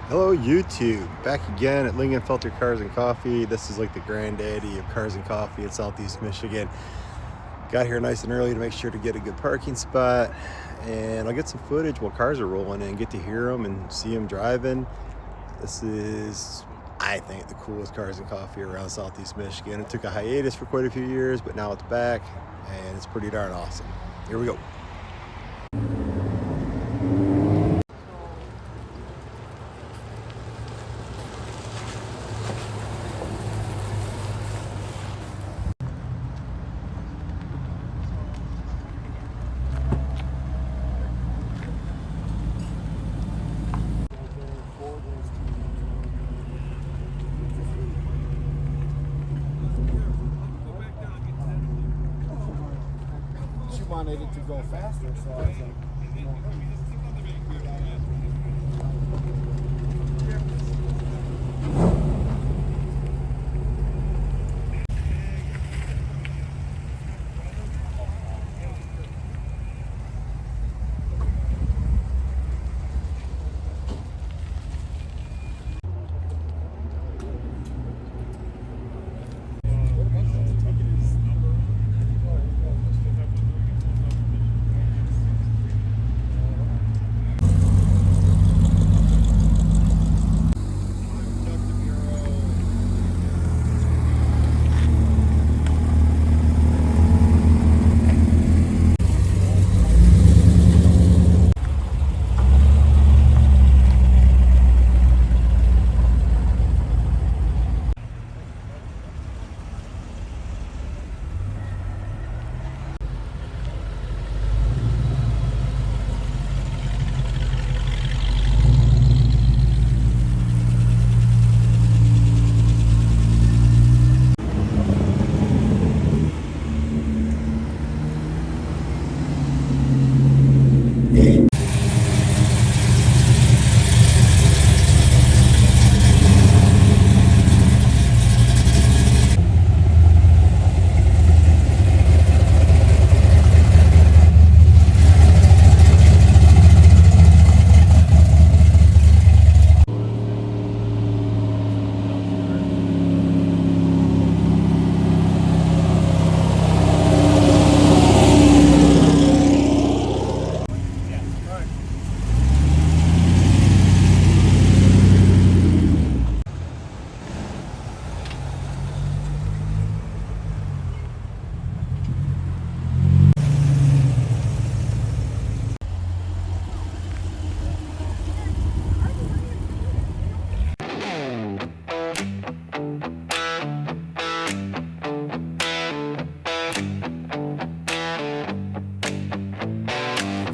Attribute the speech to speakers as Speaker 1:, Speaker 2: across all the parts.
Speaker 1: Hello YouTube, back again at Lingenfelter Cars and Coffee. This is like the granddaddy of cars and coffee in Southeast Michigan. Got here nice and early to make sure to get a good parking spot, and I'll get some footage while cars are rolling in, get to hear them and see them driving. This is, I think, the coolest cars and coffee around Southeast Michigan. It took a hiatus for quite a few years, but now it's back and it's pretty darn awesome. Here we go.
Speaker 2: She wanted it to go faster, so I was like,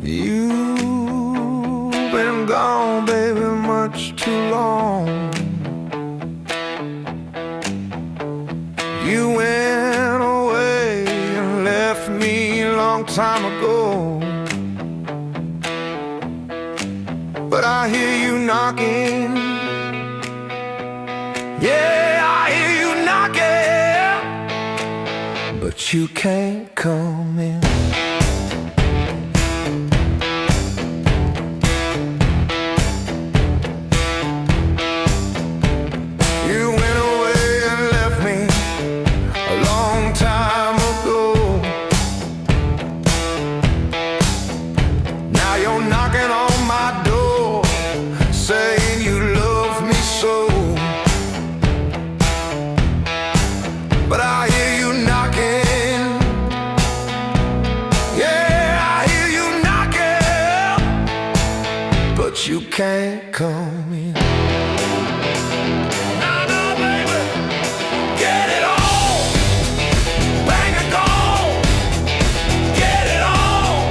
Speaker 3: you've been gone, baby, much too long. You went away and left me a long time ago. But I hear you knocking. Yeah, I hear you knocking. But you can't come in. But I hear you knocking. Yeah, I hear you knocking. But you can't come in. Nah, nah, baby. Get it on. Bang it on. Get it on.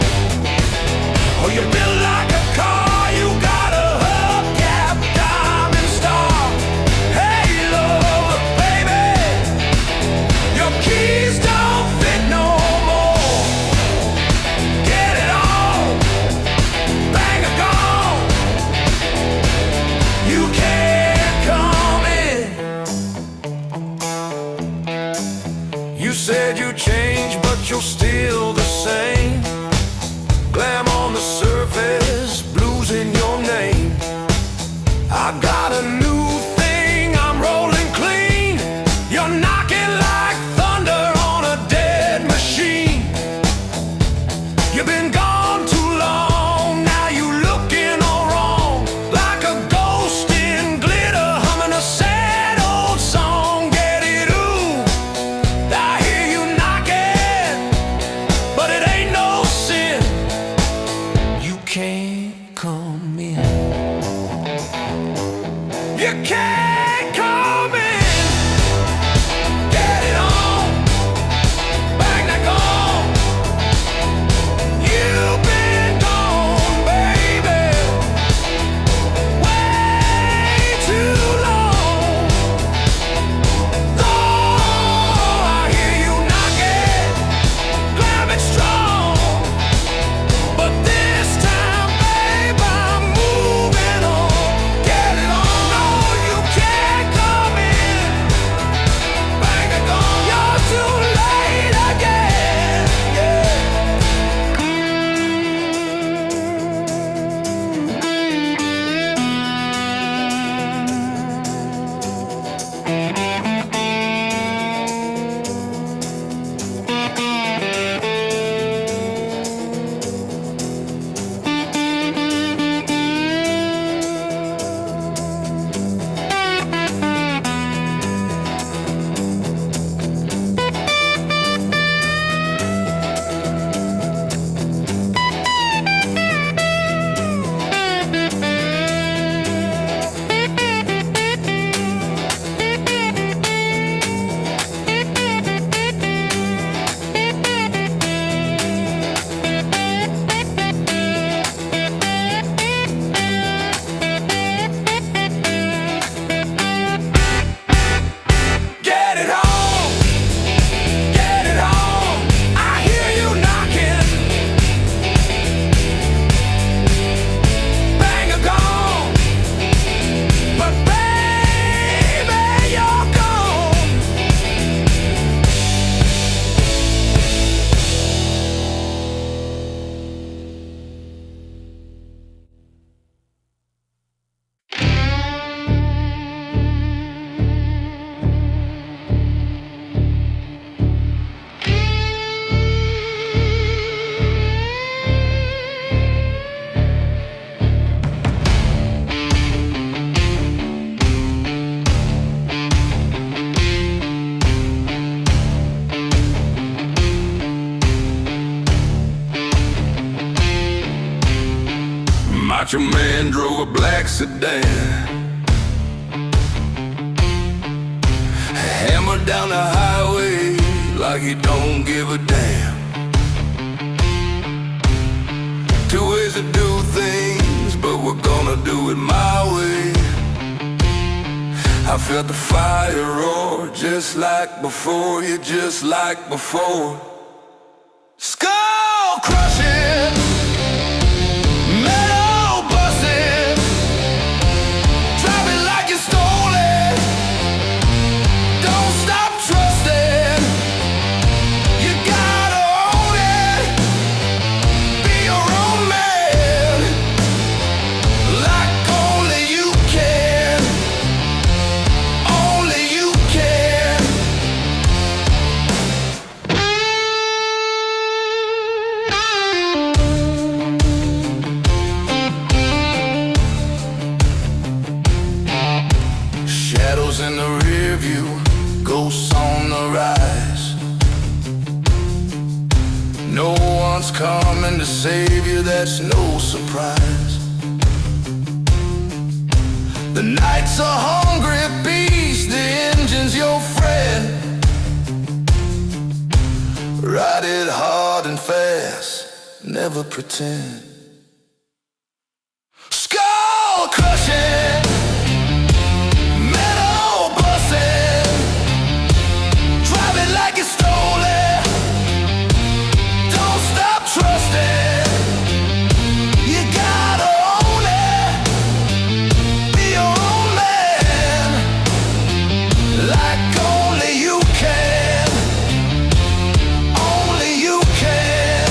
Speaker 3: Oh, you built like a car. You got a hubcap, diamond star. Hey, look, baby. Your keys don't fit no more. Get it on. Bang a gone. You can't come in. Get it on, bang that gong. You've been gone, baby, way too long. Though I hear you knocking, grab it strong. But this time, babe, I'm moving on. Get it on, no, you can't come in. Bang it gone, you're too late again. Yeah. Get it on, get it on. I hear you knocking. Bang a gong, but baby, you're gone. Macho Man drove a black sedan, hammered down the highway like he don't give a damn. Two ways to do things, but we're gonna do it my way. I felt the fire roar just like before, yeah, just like before. Skull crushing, metal busting, driving like you stole it. Don't stop trusting, you gotta own it. Be your own man, like only you can. Only you can. Shadows in the rear view, ghosts on the rise. No one's coming to save you, that's no surprise. The night's a hungry beast, the engine's your friend. Ride it hard and fast, never pretend. Skull crushing, metal busting, drive it like you stole it. Don't stop trusting, you gotta own it. Be your own man, like only you can. Only you can.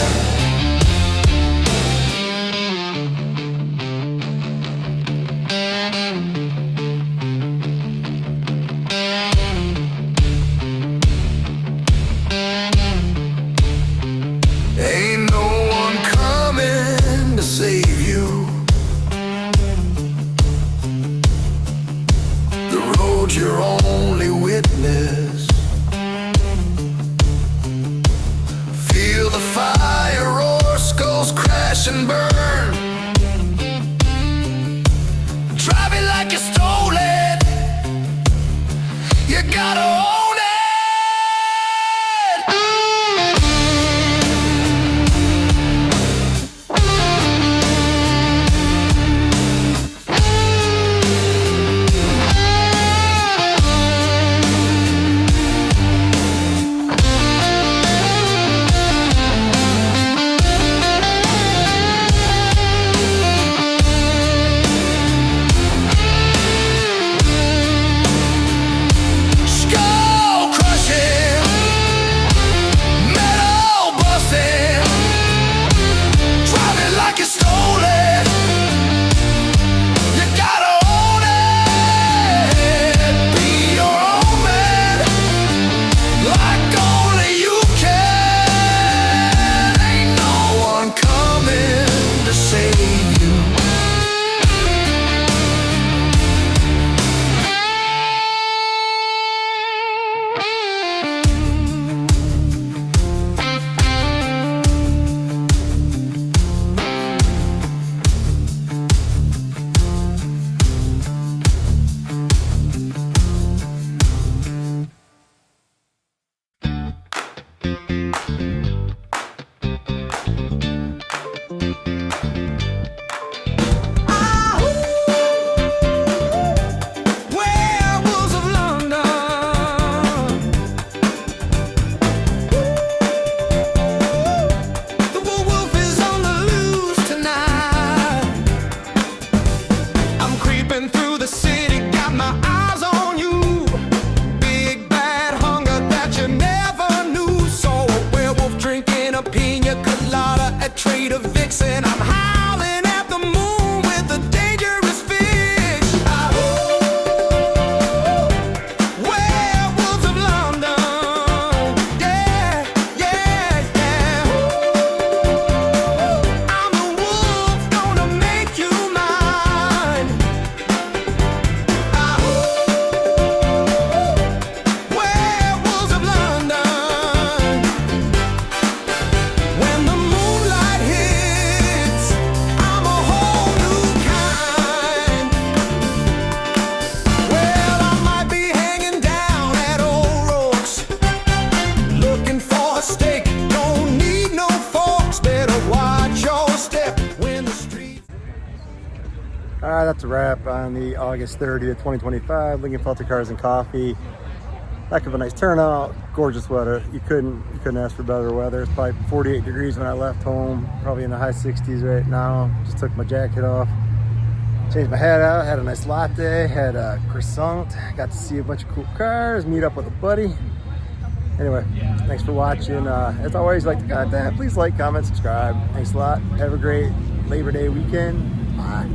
Speaker 3: Ain't no one coming to save you. The road's your only witness. Feel the fire roar, skulls crash and burn. Drive it like you stole it. fix, and I'm howling at the moon with a dangerous fish. Werewolves of London, yeah, yeah, yeah. I'm the wolf, gonna make you mine. Werewolves of London. When the moonlight hits, I'm a whole new kind. Well, I might be hanging down at Old Roke's, looking for a steak. Don't need no forks, better watch your step when the street.
Speaker 1: All right, that's a wrap on the August 30th, 2025 Lingenfelter Cars and Coffee. Heck of a nice turnout, gorgeous weather. You couldn't ask for better weather. It's probably 48 degrees when I left home, probably in the high 60s right now. Just took my jacket off, changed my hat out, had a nice latte, had a croissant, got to see a bunch of cool cars, meet up with a buddy. Anyway, thanks for watching. As always, like the content, please like, comment, subscribe. Thanks a lot. Have a great Labor Day weekend. Bye.